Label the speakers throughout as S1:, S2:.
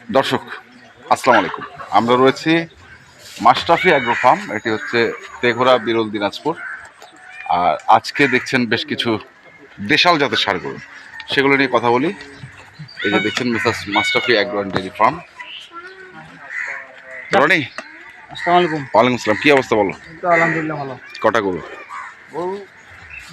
S1: দর্শক আসসালামু আলাইকুম। আমরা রয়েছি মাশরাফি অ্যাগ্রো ফার্ম, এটি হচ্ছে তেঘরা, বিরল, দিনাজপুর। আর আজকে দেখছেন বেশ কিছু দেশাল জাতের ষাঁড় গরু, সেগুলো নিয়ে কথা বলি। এই যে দেখছেন Mrs Mashrafe agro and dairy farm. Roni,
S2: আসসালামু আলাইকুম।
S1: ওয়ালাইকুম আসসালাম। কি অবস্থা বলো?
S2: তো আলহামদুলিল্লাহ ভালো।
S1: কটা গরু?
S2: গরু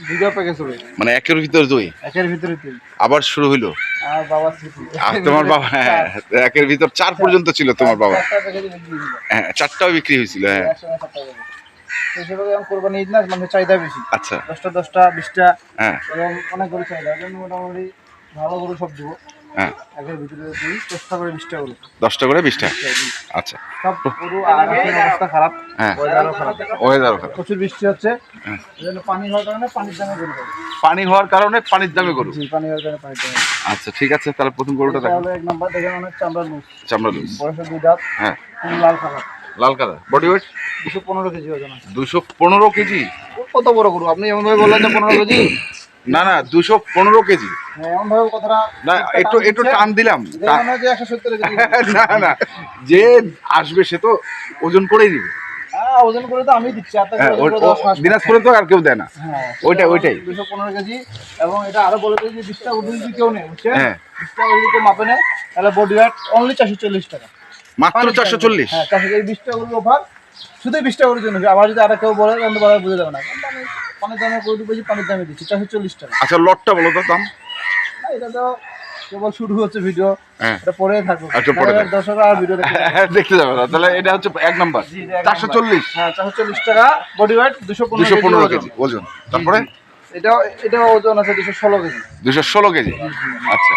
S2: দুইটা প্যাকেজ হবে,
S1: মানে একের ভিতর দুই,
S2: একের ভিতরে তিন।
S1: আবার শুরু হইলো।
S2: আর বাবা স্মৃতি
S1: আর তোমার বাবা, হ্যাঁ, একের ভিতর 4 পর্যন্ত ছিল তোমার বাবা।
S2: চারটা প্যাকেজ বিক্রি হলো,
S1: হ্যাঁ, 4টাও বিক্রি হয়েছিল। হ্যাঁ,
S2: একসঙ্গে চারটা প্যাকেজ। তো সেভাবে আমি কোরবানি ঈদ না, মানে চাহিদা বেশি,
S1: আচ্ছা।
S2: 10টা 10টা 20টা,
S1: হ্যাঁ
S2: এবং অনেক গরু চাহিদা। এই জন্য মোটামুটি ভালো গরু সব দিব।
S1: হ্যাঁ,
S2: একের ভিতরে দুই, চেষ্টা করে 20টা গরু।
S1: 10টা করে 20টা। আচ্ছা।
S2: সব গরু আর এখন অবস্থা খারাপ,
S1: হ্যাঁ,
S2: ওয়েদারও খারাপ,
S1: ওয়েদারও খারাপ।
S2: প্রচুর বৃষ্টি হচ্ছে।
S1: হ্যাঁ।
S2: এই জন্য পানি হওয়ার কারণে পানির দামে গরু পাবে।
S1: পানি হওয়ার কারণে পানির দামে গরু।
S2: জি, পানি হওয়ার কারণে পানির দামে।
S1: আচ্ছা, ঠিক আছে, তাহলে প্রথম গরুটা দেখো।
S2: তাহলে এক নাম্বার দেখেন, অনেক চামড়া লুজ,
S1: চামড়া লুজ।
S2: বয়সে 2 দাঁত,
S1: হ্যাঁ,
S2: লাল কালার,
S1: লাল কালার, বডি ওয়েট
S2: 215 কেজি ওজন আছে।
S1: 215 কেজি।
S2: কত বড় গরু, আপনি এমন ভাবে বললেন যে 15 কেজি।
S1: না না, 215 কেজি
S2: হ্যাঁ, এমন ভাবে কথাটা
S1: না, একটু টান দিলাম।
S2: যেমন হয় যে 170 কেজি।
S1: না না, যে আসবে সে তো ওজন করেই দিবে।
S2: হ্যাঁ, ওজন করে তো আমি দিচ্ছি, আপনাকে
S1: হ্যাঁ,
S2: ওজন করে দেওয়ার সাহস নেই।
S1: দিনাজপুরে তো আর কেউ দেয় না।
S2: হ্যাঁ,
S1: ওইটাই।
S2: 215 কেজি। এবং এটা আরো বলে দিই যে 20টা গরু যদি কেউ নেয়, বুঝছেন,
S1: হ্যাঁ।
S2: 20টা গরু যদি মাপে নেয়, তাহলে বডি ওয়েট অনলি 440 টাকা।
S1: মাত্র 440।
S2: হ্যাঁ, 20টা গরু অফার, শুধু 20টা গরুর জন্য। আবার যদি আর কেউ বলে, তাহলে বাজার বুঝে যাবে না, কারণ আমি পানির দামে গরু বেশি, পানির দামে দিচ্ছি 440 টাকা।
S1: আচ্ছা, লটটা বলো তো দাম।
S2: না, এটা তো কেবল শুরু হচ্ছে ভিডিও,
S1: হ্যাঁ,
S2: এটা পরে থাকবে।
S1: আচ্ছা, পরে থাকবে।
S2: দর্শকরা আর ভিডিও দেখতে থাকবে।
S1: দেখতে যাবে না, তাহলে এটা হচ্ছে এক নাম্বার।
S2: জি, জি, এক
S1: 440।
S2: হ্যাঁ, 440 টাকা বডি ওয়েট,
S1: 215 কেজি ওজন। তারপরে
S2: এটা ওজন আছে 216 কেজি।
S1: 216 কেজি। আচ্ছা।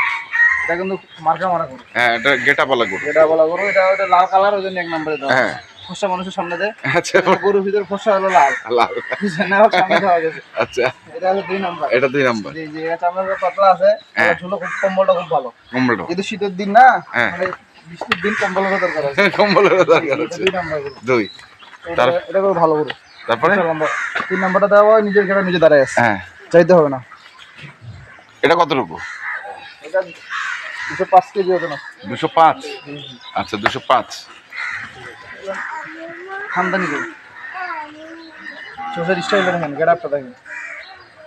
S2: এটা কিন্তু মার্কা মারা গরু,
S1: হ্যাঁ, এটা গেটা পালা গরু।
S2: এটা বলা গরু। এটা লাল কালার, ওজন এক নম্বরে দেওয়া।
S1: হ্যাঁ।
S2: ফর্সা মানুষের সামনে দেয়,
S1: আচ্ছা,
S2: গরুর ভিতরে ফর্সা হলো লাল,
S1: লাল।
S2: বুঝছেন, ওর সামনে দেওয়া গেছে।
S1: আচ্ছা,
S2: এটা হলো 2 নাম্বার।
S1: এটা 2 নাম্বার।
S2: জি জি, এটা চামড়াটা পাতলা আছে,
S1: হ্যাঁ।
S2: আর ঝুলো খুব, কম্বলটা খুব ভালো।
S1: কম্বলটা
S2: কিন্তু শীতের দিন না,
S1: হ্যাঁ।
S2: মানে বৃষ্টির দিন কম্বলের দরকার আছে।
S1: কম্বলের দরকার
S2: এটা
S1: আছে।
S2: 2 নাম্বার গরু।
S1: 2।
S2: এটা গরু ভালো গরু।
S1: তারপরে
S2: 3 নাম্বারটা দেওয়া হয়, নিজের ঘরে নিজে দাঁড়ায় আছে,
S1: হ্যাঁ,
S2: চাইতে হবে না।
S1: এটা কতটুকু?
S2: এটা 205 কেজি ওজন আছে।
S1: 205। আচ্ছা, 205।
S2: খানদানি গরু, সোজা স্টাইলে দেখেন, গেটআপটা দেখেন,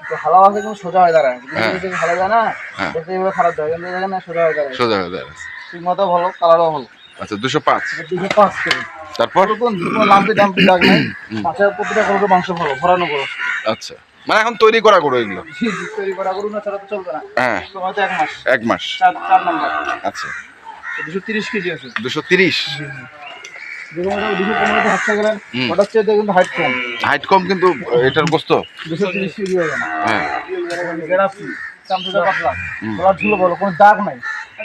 S2: তো হালাও আছে কিন্তু সোজা হয়ে দাঁড়ায়।
S1: হ্যাঁ।
S2: যদি হালা যায় না,
S1: হ্যাঁ।
S2: দেখতে এইভাবে খারাপ যায়, কিন্তু দেখেন না, সোজা হয়ে দাঁড়ায়।
S1: সোজা হয়ে দাঁড়ায়।
S2: ঠিক মতো ভালো, কালারও ভালো।
S1: আচ্ছা, 205।
S2: এটা 205 কেজি।
S1: তারপর
S2: কোনো লাম্পি ডাম্পি দাগ নাই, মাছের প্রতিটা গরুর মাংস ভালো, ভরানো গরু।
S1: আচ্ছা, মানে এখন তৈরি করা গরু এগুলো।
S2: জি জি, তৈরি করা গরু না, ছাড়া তো চলবে না।
S1: হ্যাঁ,
S2: তো হয়তো 1 মাস।
S1: 1 মাস।
S2: 4 নাম্বার।
S1: আচ্ছা,
S2: 230 কেজি আছে।
S1: 230।
S2: যেরকম 215 হাঁটতে গেলেন,
S1: হুম।
S2: ওটার চেয়ে কিন্তু হাইট কম।
S1: হাইট কম, কিন্তু এটার গোস্ত।
S2: 230 কেজি হবে না।
S1: হ্যাঁ,
S2: গেরাপি, চামচুটা পাতলা,
S1: হুম।
S2: গলার ঝুলো বলো, কোনো দাগ নাই।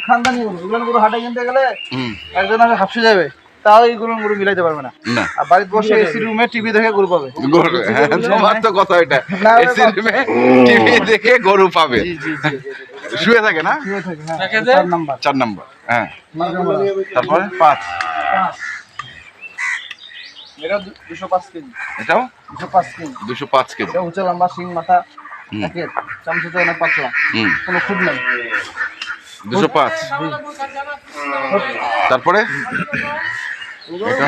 S2: খানদানি গরু, এগুলো গরু হাটে কিনতে গেলে
S1: হুম,
S2: একজন আসে হাফসে যাবে, তাও এইগুলো গরু মিলাইতে পারবে না।
S1: না
S2: আর বাড়িতে বসে এসি রুমে টিভি দেখে গরু পাবে।
S1: গরু, হ্যাঁ, তোমার তো কথা এটা।
S2: না,
S1: এসি রুমে টিভি দেখে গরু পাবে।
S2: জি জি জি,
S1: শুয়ে থাকে না।
S2: শুয়ে থাকে, হ্যাঁ। 4 নাম্বার।
S1: 4 নাম্বার। হ্যাঁ,
S2: মার্কা মারা।
S1: তারপরে 5।
S2: এটা 205 কেজি।
S1: এটাও
S2: 205 কেজি।
S1: 205 কেজি।
S2: এটা উঁচা লম্বা, শিং মাথা
S1: হুম।
S2: একের, চামচুটা অনেক পাতলা,
S1: হুম,
S2: কোনো খুব নাই।
S1: 205। তারপরে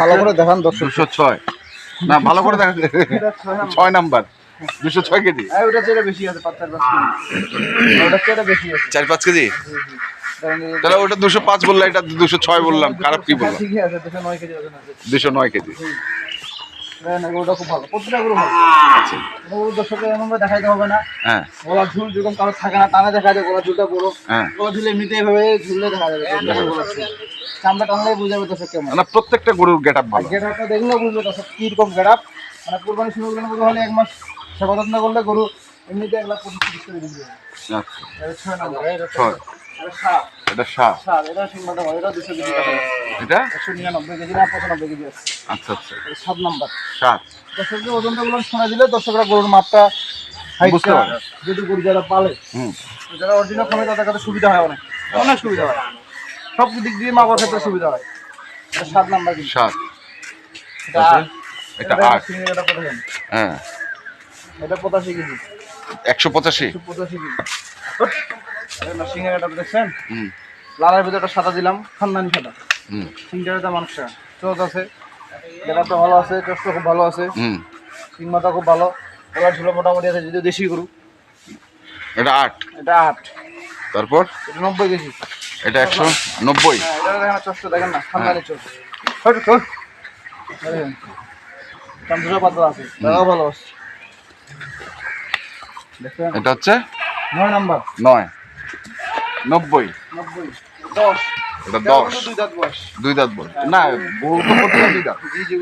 S2: ভালো করে দেখান দর্শক।
S1: 206। না, ভালো করে দেখা।
S2: এটা
S1: 6 নাম্বার। 206 কেজি।
S2: ওটা চেয়ে বেশি আছে, 5-4 কেজি। ওটা চেয়ে বেশি আছে।
S1: 4-5 কেজি।
S2: জি জি। কারণ
S1: তাহলে ওটা 205 বললাম, এটা 206 বললাম, খারাপ কি বললাম?
S2: ঠিকই আছে, 209 কেজি ওজন আছে।
S1: 209 কেজি।
S2: গরুটা খুব ভালো, প্রতিটা গরু ভালো।
S1: আচ্ছা,
S2: গরু দর্শকের এমনভাবে দেখাইতে হবে না,
S1: হ্যাঁ
S2: গলার ঝুল যেরকম কারো থাকে না, টানে দেখা যায় গলার ঝুলটা বড়।
S1: হ্যাঁ।
S2: গলার ঝুল এমনিতে এভাবে ঝুললে দেখা যাবে, গলার ঝুল। চামড়া টানলেই বুঝাবে দর্শক কেমন।
S1: না, প্রত্যেকটা গরুর গেটআপ ভালো।
S2: গেটআপটা দেখলেও বুঝবে দর্শক কিরকম গেটআপ। মানে কুরবানি শুরু করলে গরু হলে 1 মাস সেবা যত্ন করলে গরু এমনিতে 1,25,000 করে বিক্রি হবে।
S1: আচ্ছা,
S2: এটা 6 নাম্বার। এটা
S1: 6।
S2: 7।
S1: এটা 7।
S2: 7, এটা সিংহটা ভালো, এটা 200 কেজি কাটা আছে।
S1: এটা
S2: 199 কেজি না 95 কেজি আছে।
S1: আচ্ছা আচ্ছা,
S2: এটা 7 নাম্বার।
S1: 7।
S2: দর্শকদের ওজনটা গুলো শোনা দিলে দর্শকরা গরুর মাপটা,
S1: বুঝতে
S2: হাইটটা,
S1: পারে।
S2: যদি গরু যারা পালে,
S1: হুম,
S2: যারা অরিজিনাল খাবে, তাদের কাছে সুবিধা হয়, অনেক অনেক সুবিধা হয়, সব দিক দিয়ে মাপার ক্ষেত্রে সুবিধা হয়। এটা 7 নাম্বার কিন্তু।
S1: 7।
S2: এটা
S1: তারপরে
S2: 8।
S1: এটা 8।
S2: এটা কত জানেন?
S1: হ্যাঁ,
S2: এটা 85 কেজি।
S1: 185।
S2: 185 কেজি। এটা না সিঙ্গারাটা দেখছেন?
S1: হুম,
S2: লালের ভিতরে একটা সাদা দিলাম, খানদানি সাদা।
S1: হুম
S2: সিংটার দাম মানুষ চোখ আছে, গেটাপটা ভালো আছে, টেস্টটা খুব ভালো আছে,
S1: হুম
S2: সিং মাথা খুব ভালো, ওরা ঝুলো মোটামুটি আছে, যদিও দেশি গরু।
S1: এটা 8।
S2: এটা 8।
S1: তারপর
S2: এটা 90 কেজি।
S1: এটা 190।
S2: হ্যাঁ, এটা দেখেন না, চোখটা দেখেন না, খানদানি চোখ। চামচা পাতলা আছে, দেখাও ভালো আছে। দেখছেন?
S1: এটা হচ্ছে
S2: 9 নাম্বার।
S1: 9 90।
S2: 90 10।
S1: এটা
S2: এটা
S1: 10।
S2: দুই দাঁত বয়স।
S1: 2 দাঁত বল না, গরু তো প্রত্যেকটা 2 দাঁত।
S2: জি জি,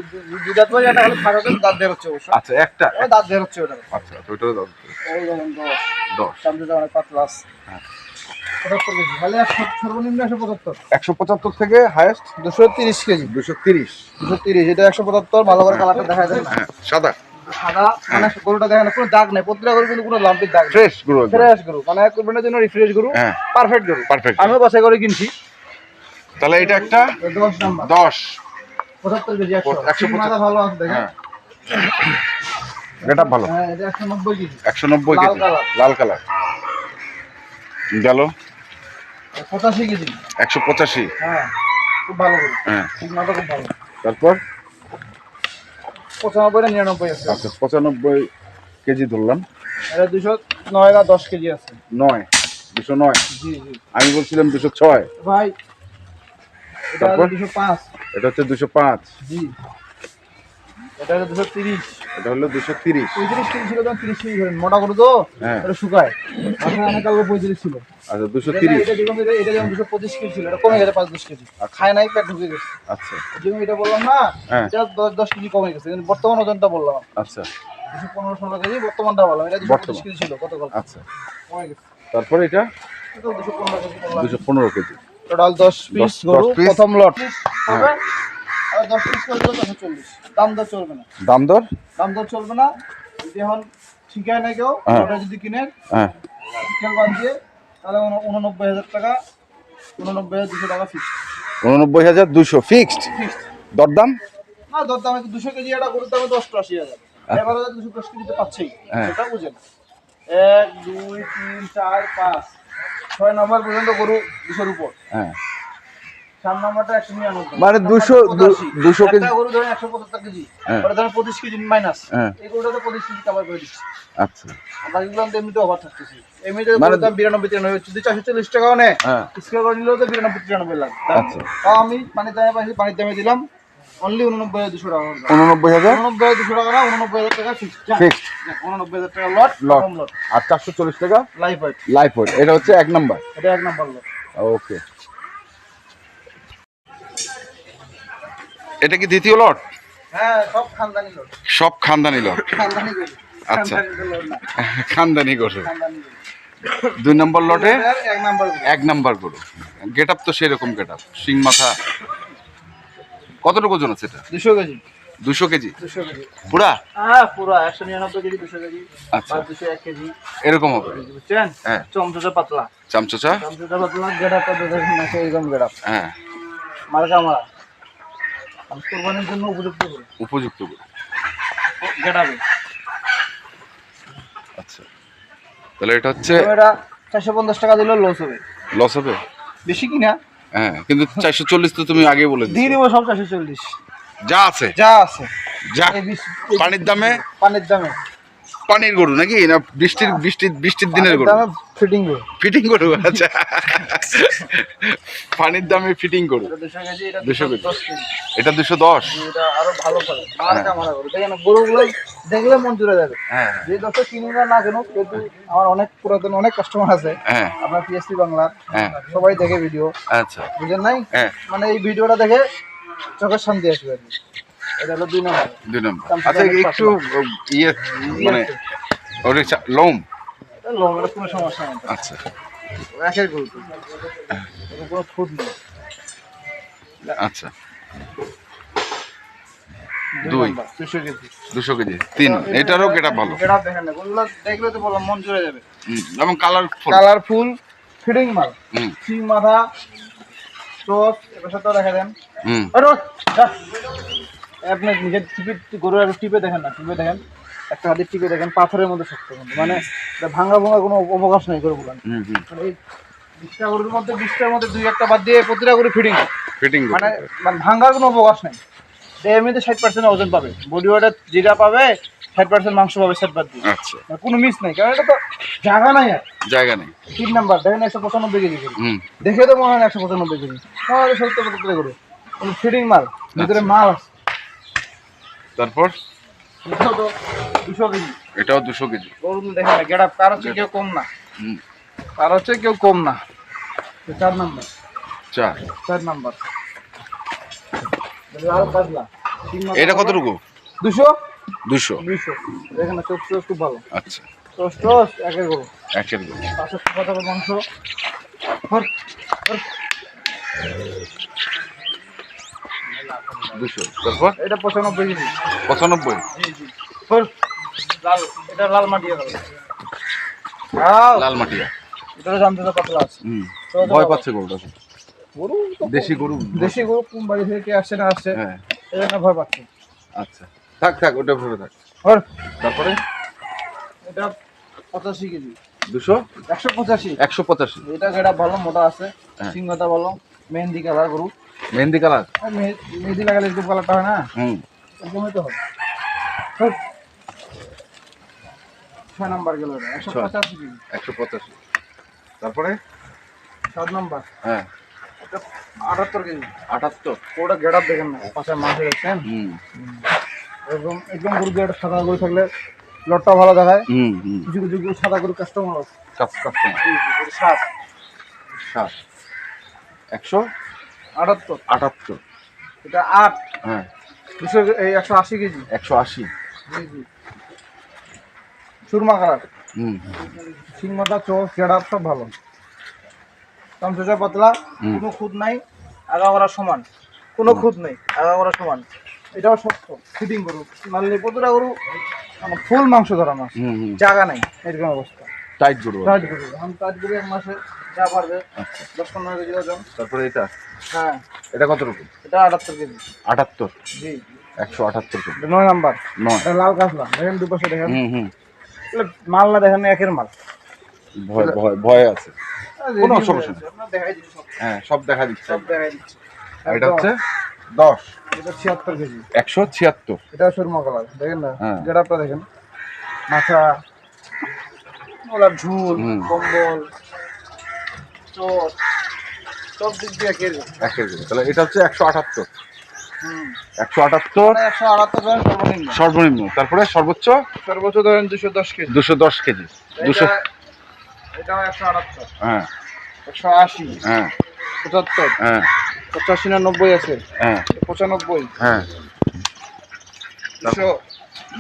S2: দুই দাঁত বয়স। এটা খালি ফাটাতে দাঁত বের হচ্ছে অবশ্য।
S1: আচ্ছা একটা।
S2: ওই দাঁত বের হচ্ছে ওটা।
S1: আচ্ছা ওইটারও দাঁত।
S2: এই দেখেন 10।
S1: 10।
S2: চামচাটা অনেক পাতলা আছে।
S1: হ্যাঁ।
S2: 75 কেজি। খালি সর্বনিম্ন 175।
S1: 175 থেকে হাইয়েস্ট
S2: 230 কেজি।
S1: 230।
S2: 230। এটা 175। ভালো করে কালারটা দেখা যায় না।
S1: হ্যাঁ সাদা
S2: সাদা, মানে গরুটা দেখেন না, কোনো দাগ নেই। প্রতিটা গরু কিন্তু কোনো লাম্পির দাগ নেই।
S1: ফ্রেশ গরু একদম।
S2: ফ্রেশ গরু, মানে কোরবানির জন্য রিফ্রেশ গরু।
S1: হ্যাঁ।
S2: পারফেক্ট গরু।
S1: পারফেক্ট।
S2: আমিও বাছাই করে কিনছি।
S1: তাহলে এটা একটা
S2: 10 নাম্বার।
S1: 10।
S2: 75 কেজি 100।
S1: 175
S2: মাথা ভালো আছে দেখেন।
S1: হ্যাঁ এটা ভালো।
S2: হ্যাঁ, এটা 190 কেজি।
S1: 190
S2: লাল
S1: কেজি
S2: কালার।
S1: লাল কালার গেল
S2: 85 কেজি।
S1: 185।
S2: হ্যাঁ, খুব ভালো গরু।
S1: হ্যাঁ
S2: ঠিক মাথা খুব ভালো।
S1: তারপর
S2: 95 না 99 আছে।
S1: আচ্ছা 95 কেজি ধরলাম।
S2: এটা 209 না 10 কেজি আছে।
S1: 9 209।
S2: জি জি
S1: আমি বলছিলাম 206।
S2: ভাই, এটা
S1: তারপর?
S2: 205।
S1: এটা হচ্ছে 205।
S2: জি, এটা 230।
S1: এটা হলো 230।
S2: 35 কেজি ছিল, তখন 30 কেজি ধরেন। মোটা গরু তো,
S1: হ্যাঁ
S2: এটা শুকায়। আসলে অনেক কালকে 35 ছিল।
S1: আচ্ছা
S2: এটা
S1: 230।
S2: যেমন 225 কেজি ছিল, এটা কমে গেছে 5-10 কেজি। খায় নাই, পেট ঢুকে গেছে।
S1: আচ্ছা
S2: যেমন এটা বললাম না,
S1: হ্যাঁ
S2: এটা 10 কেজি কমে গেছে। কিন্তু বর্তমান ওজনটা বললাম
S1: আচ্ছা
S2: 215-16 কেজি, বর্তমানটা বললাম। এটা 225 কেজি ছিল গতকাল,
S1: আচ্ছা।
S2: কমে গেছে।
S1: তারপর এটা
S2: এটা 215 কেজি বললাম।
S1: 215 কেজি।
S2: টোটাল 10 পিস
S1: 10
S2: গরু,
S1: piece?
S2: প্রথম লট
S1: হ্যাঁ।
S2: হবে। আর 10 পিস করে দিলে 140। দাম দর চলবে না,
S1: দাম দর
S2: দাম দর চলবে না। যদি এখন শিখায় না কেউ,
S1: হ্যাঁ।
S2: ওটা যদি কিনে
S1: হ্যাঁ
S2: স্কেল বাদ দিয়ে, তাহলে 89,000 টাকা, 89,200 টাকা ফিক্সড।
S1: 89,200 ফিক্সড।
S2: ফিক্সড
S1: দরদাম
S2: না, দর দামে তো 200 কেজি একটা গরুর দামে 10-80,000। 11,210 কেজিতে পাচ্ছেই,
S1: হ্যাঁ।
S2: সেটা বুঝেন। 1 2 3 4 5 6 নম্বর পর্যন্ত গরু 200-র উপর।
S1: হ্যাঁ
S2: 4 নম্বরটা 199।
S1: মানে 200 কেজি।
S2: একটা গরু ধরেন 175 কেজি,
S1: হ্যাঁ।
S2: ওটা ধরেন 25 কেজি মাইনাস।
S1: হ্যাঁ
S2: এই গরুটাতে 25 কেজি কভার করে দিচ্ছি।
S1: আচ্ছা
S2: বাকিগুলো আমি এমনিতে অফার থাকতেছি। এমনিতে
S1: মানে
S2: গরুর দাম 92-93, যদি 440 টাকাও নেয়,
S1: হ্যাঁ
S2: স্কেল করে নিলেও তো 92-93 লাখ।
S1: আচ্ছা।
S2: তাও আমি পানির দামে পাইছি, পানির দামে দিলাম অনলি 89,200 টাকা।
S1: 89,000
S2: 89,200 টাকা না, 89,000 টাকা ফিক্সড।
S1: ফিক্সড
S2: 89,000 টাকা লট,
S1: লট।
S2: প্রথম লট।
S1: আর 440 টাকা
S2: লাইফ ওয়েট,
S1: লাইফ ওয়েট। এটা হচ্ছে 1 নাম্বার।
S2: এটা 1 নাম্বার লট।
S1: ওকে, এটা কি দ্বিতীয় লট?
S2: হ্যাঁ, সব খানদানি লট।
S1: সব খানদানি লট।
S2: খানদানি গরু।
S1: আচ্ছা।
S2: খানদানি লট না,
S1: খানদানি গরু।
S2: খানদানি গরু।
S1: 2 নম্বর লটে
S2: 1 নাম্বার গরু।
S1: 1 নাম্বার গরু। গেট আপ তো সেরকম গেট আপ, শিং মাথা। কতটুকু ওজন আছে এটা?
S2: 200 কেজি।
S1: 200 KG
S2: 200 KG.
S1: পুরা?
S2: হ্যাঁ, পুরো 199 কেজি, 200 কেজি।
S1: আচ্ছা।
S2: আর 201 কেজি।
S1: এরকম হবে।
S2: বুঝছেন?
S1: হ্যাঁ।
S2: চমচটা পাতলা।
S1: চামচা।
S2: চমচটা পাতলা, গেডাপটা দেখেন না, সেইরকম গেডাপ।
S1: হ্যাঁ
S2: মার্কা মারা। আর কুরবানির জন্য উপযুক্ত গরু।
S1: উপযুক্ত গরু।
S2: গেডাবে।
S1: আচ্ছা, তাহলে এটা হচ্ছে
S2: এটা 450 টাকা দিলেও লস হবে।
S1: লস হবে।
S2: বেশি কিনা?
S1: হ্যাঁ কিন্তু 440 তো তুমি আগে বলে
S2: দিয়ে
S1: দিয়েছো।
S2: দিব সব 440।
S1: যা আছে
S2: যা আছে।
S1: যা।
S2: এই
S1: পানির দামে?
S2: পানির দামে।
S1: পানির গরু নাকি না বৃষ্টির দিনের গরু?
S2: দামে ফিটিং গরু।
S1: ফিটিং গরু, আচ্ছা। পানির দামে ফিটিং গরু।
S2: এটা 200 কেজি, এটা
S1: 200 কেজি।
S2: 210 কেজি।
S1: এটা 210।
S2: এটা আরো ভালো করে। মার্কা মারা গরু। দেখেন গরুগুলো দেখলে মন জুড়ে যাবে।
S1: হ্যাঁ
S2: যে দর্শক কিনুক না কেন, কিন্তু আমার অনেক পুরাতন অনেক কাস্টমার আছে।
S1: হ্যাঁ
S2: আপনার পিএসপি বাংলার
S1: হ্যাঁ
S2: সবাই দেখে ভিডিও,
S1: আচ্ছা
S2: বুঝেন নাই?
S1: হ্যাঁ
S2: মানে এই ভিডিওটা দেখে চোখের শান্তি আসবে আর কি। এটা হলো 2 নম্বর।
S1: 2 নম্বর। আচ্ছা একটু ইয়ে মানে ওরে লোম।
S2: এটা লঙ্গের কোনো সমস্যা নেই।
S1: আচ্ছা
S2: একের গরু তো। এর কোনো খুঁত নেই।
S1: আচ্ছা 2
S2: নাম্বার, 200 কেজি।
S1: 200 কেজি 3। এটারও গেটা ভালো।
S2: গেটা দেখেন না, গরুগুলো দেখলে তো বললাম মন জুড়ে যাবে।
S1: এবং কালারফুল।
S2: কালারফুল, ফিডিং মাল।
S1: হুম
S2: সিং মাথা, চোখ, এবার সাথে দেখা দেন।
S1: হুম
S2: আপনি নিজের টিপে গরু আর টিপে দেখেন না, টিপে দেখেন, একটা হাতের টিপে দেখেন, পাথরের মধ্যে শক্ত কিন্তু, মানে এটা ভাঙা কোনো অবকাশ নেই গরুগুলো।
S1: হুম
S2: মানে এই 20টা গরুর মধ্যে 20টার মধ্যে 2-1টা বাদ দিয়ে প্রতিটা গরু ফিটিং,
S1: ফিটিং
S2: মানে ভাঙার কোনো অবকাশ নাই। এমনিতে 60% ওজন পাবে, বডি ওয়েটে যেটা পাবে 60% মাংস পাবে সেট বাদ দিয়ে,
S1: আচ্ছা,
S2: মানে কোনো মিস নাই, কারণ এটা তো জায়গা নাই আর।
S1: জায়গা নেই।
S2: 3 নাম্বার দেখেন 195 কেজি গরু,
S1: হুম,
S2: দেখে তো মনে হয় 195 কেজি, তাহলে 70-75 গরু, কোনো ফিটিং মাল, ভিতরে মাল আছে।
S1: তারপর
S2: এটাও তো 200 কেজি
S1: এটাও 200 কেজি।
S2: গরু দেখেন না, গেট আপ কার হচ্ছে কেউ কম না,
S1: হুম,
S2: কার হচ্ছে কেউ কম না। 4 নাম্বার,
S1: 4
S2: 4 নাম্বার আর পাতলা।
S1: এটা কতটুকু?
S2: 200
S1: 200।
S2: 200 দেখেন না, চোখ খুব ভালো,
S1: আচ্ছা,
S2: টোস একের গরু,
S1: একের গরু।
S2: পাশে কথা মাংস। হর, হর।
S1: 200। তারপর
S2: এটা 95 কেজি।
S1: 95।
S2: জি জি। হর। লাল, এটা লাল মাটিয়া কালার।
S1: লাল মাটিয়া।
S2: এটা জানতে তো পাতলা আছে।
S1: হুম,
S2: তো
S1: ভয় পাচ্ছে গরুটা।
S2: গরু তো
S1: দেশি গরু।
S2: দেশি গরু কোন বাড়ি থেকে কে আসছে না আসছে,
S1: হ্যাঁ,
S2: এই জন্য ভয় পাচ্ছে।
S1: আচ্ছা, থাক থাক, ওটা ভেবে থাক।
S2: হর।
S1: তারপরে
S2: এটা 85 কেজি।
S1: 200।
S2: 185।
S1: 185।
S2: এটা গেটা ভালো মোটা আছে,
S1: হ্যাঁ।
S2: সিংহটা ভালো, মেহেন্দি কালার গরু।
S1: মেহেন্দি কালার।
S2: আর মেহেন্দি লাগালে এরকম কালারটা হয় না,
S1: হুম,
S2: এরকম হইতে হবে। হর। 6 নাম্বার গেল এটা, 185 কেজি।
S1: 185। তারপরে
S2: 7 নাম্বার,
S1: হ্যাঁ,
S2: এটা 78 কেজি।
S1: 78।
S2: ওটা গেট দেখেন না, পাশে মাছ দেখছেন,
S1: হুম,
S2: এরকম একদম গরু দিয়ে সাদা গরু থাকলে লটটা ভালো দেখায়।
S1: হুম, হুম।
S2: কিছু কিছু গরু সাদা গরু কাস্টমার আছে।
S1: কাস্টমার।
S2: 7
S1: 7। 100।
S2: 78,
S1: 78।
S2: এটা 8,
S1: হ্যাঁ,
S2: 200 এই 180 কেজি।
S1: 180।
S2: জি জি। সুরমা কালার,
S1: হুম,
S2: সিংহটা চোখ গেট সব ভালো, চামচা পাতলা,
S1: হুম।
S2: কোনো খুদ নাই, আগাগোড়া সমান, কোনো খুদ নেই, আগাগোড়া সমান। এটাও শক্ত ফিটিং গরু, নাহলে প্রতিটা গরু মানে ফুল মাংস ধরানো আছে,
S1: হুম, হুম।
S2: জায়গা নাই এরকম অবস্থা।
S1: টাইট গরু।
S2: টাইট গরু, এখন টাইট গরু এক মাসে যা পারবে
S1: আচ্ছা,
S2: 10-15 কেজি ওজন।
S1: তারপরে এটা
S2: হ্যাঁ,
S1: এটা কতটুকু?
S2: এটা 78 কেজি।
S1: 78।
S2: জি,
S1: 178 কেজি।
S2: এটা 9 নাম্বার,
S1: 9।
S2: এটা লাল কাঁচলা দেখেন, দুপাশে দেখেন,
S1: হুম, হুম।
S2: এগুলো মাল না দেখেন না, একের মাল।
S1: ভয় ভয় ভয় আছে। কোনো সমস্যা নেই।
S2: আপনার দেখাই দিচ্ছি সব,
S1: হ্যাঁ, সব দেখা দিচ্ছে।
S2: সব দেখাই দিচ্ছি।
S1: আর এটা হচ্ছে 10।
S2: এটা 76 কেজি।
S1: 176।
S2: এটা সুরমা কালার দেখেন না,
S1: হ্যাঁ।
S2: গেটআপটা দেখেন, মাথা, ওলার ঝুল,
S1: হুম।
S2: কম্বল, চোখ, সব দিক দিয়ে একের।
S1: একের গরু। তাহলে এটা হচ্ছে 178।
S2: হুম,
S1: 178
S2: মানে 178 ধরেন সর্বনিম্ন,
S1: সর্বনিম্ন। তারপরে সর্বোচ্চ
S2: সর্বোচ্চ ধরেন 210 কেজি।
S1: 210 কেজি। 200।
S2: এটাও 178,
S1: হ্যাঁ,
S2: 180,
S1: হ্যাঁ,
S2: 75,
S1: হ্যাঁ,
S2: 85 না 90 আছে,
S1: হ্যাঁ,
S2: 95,
S1: হ্যাঁ।
S2: 200,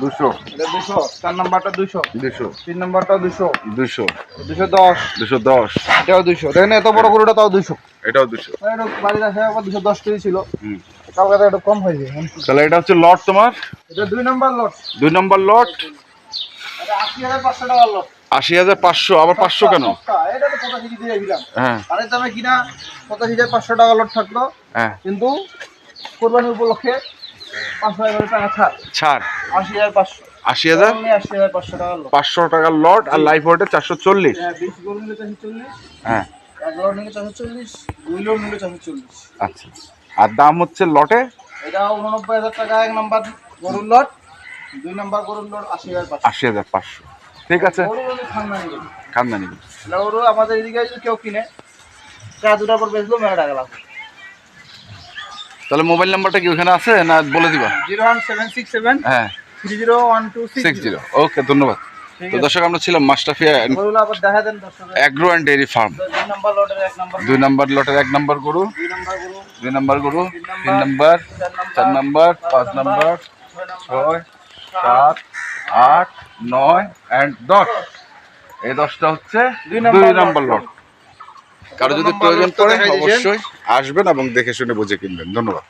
S1: 200।
S2: এটা 200, 4 নাম্বারটা 200,
S1: 200।
S2: 3 নাম্বারটাও 200,
S1: 200।
S2: 210,
S1: 210।
S2: এটাও 200 দেখেন, এত বড় গরুটা তাও 200।
S1: এটাও 200।
S2: এটা বাড়ির আসে আবার 210 কেজি ছিল,
S1: হুম।
S2: কালকে তো একটু কম হয়েছে।
S1: তাহলে এটা হচ্ছে লট তোমার,
S2: এটা 2 নাম্বার লট,
S1: 2 নম্বর লট।
S2: এটা 80,500 টাকার লট।
S1: 80,500। আবার 500 কেন?
S2: সস্তা, এটা তো 85 কেজি দিয়ে দিলাম।
S1: হ্যাঁ,
S2: আরের দামে কিনা 85,500 টাকা লট থাকতো,
S1: হ্যাঁ,
S2: কিন্তু কোরবানি উপলক্ষে 5,000 টাকা ছাড়,
S1: ছাড়।
S2: 80,500,
S1: 80,000।
S2: 80,500 টাকার লট।
S1: 500 টাকার লট। আর লাইফ ওয়েটে 440।
S2: হ্যাঁ, 20 গরু নিলে 440,
S1: হ্যাঁ,
S2: 1 লট নিলে 440, 2 লট নিলে 440।
S1: আচ্ছা। আর দাম হচ্ছে লটে
S2: এটা 89,000 টাকা 1 নাম্বার গরুর লট, 2 নাম্বার গরুর লট 80,500।
S1: 80,500। ঠিক আছে,
S2: গরু হলে খানদানি গরু।
S1: খানদানি।
S2: এটা গরু আমাদের এদিকে যদি কেউ কিনে, চা দুটা পর বেচলো মেলা টাকা লাভ।
S1: তাহলে মোবাইল নাম্বারটা কি ওখানে আছে না বলে দিবা?
S2: 01767
S1: হ্যাঁ,
S2: 301260।
S1: 60। ওকে, ধন্যবাদ।
S2: ঠিক
S1: তো
S2: আছে,
S1: দর্শক, আমরা ছিলাম মাশরাফিয়া
S2: গরুগুলো আবার দেখা দেন দর্শকদের।
S1: Agro and dairy farm.
S2: 2 number লটের 1 নাম্বার,
S1: 2 নম্বর লটের 1 নম্বর গরু,
S2: 2 নাম্বার গরু,
S1: 2 নম্বর গরু,
S2: 3
S1: 3 নম্বর, 4 নম্বর, 5 নম্বর, 6, 7, 8, 9 and 10। এই 10টা হচ্ছে 2 নম্বর লট। কারো যদি প্রয়োজন পড়ে অবশ্যই আসবেন এবং দেখে শুনে বুঝে কিনবেন। ধন্যবাদ।